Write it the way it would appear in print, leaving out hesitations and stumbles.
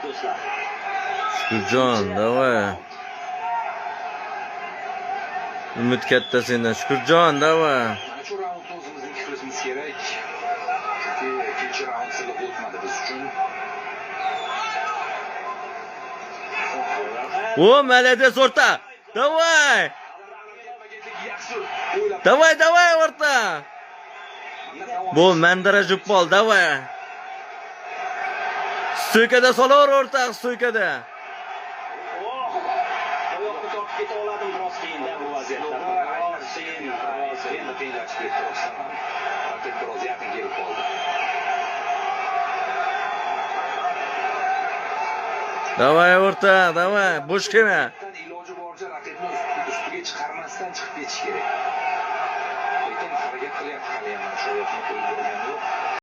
do'stlar. Shukurjon, davay. Umid katta sendan. Shukurjon, davay. Mana shu raundni o'zimizning qilishimiz kerak. Chunki ikkinchi raund silliq o'tmadi biz uchun. O, молодец o'rta. Davay. Davay, davay o'rta. Bu mandaraj uppol, davay. Stoykada solar o'rta, stoykada. Oyoqni tortib keta oladim biroz keyinda bu vaziyatda. Endi qiyinlashib ketdi rostdan ham. Raqib biroz yaqin kelib qoldi. Davay o'rta, davay. Bo'sh kelma. Iloji boricha raqibni ustiga chiqarmasdan chiqib ketish kerak. Lekin harakat qilyapti hali ham shu oyoqni qo'yib bergani yo'q.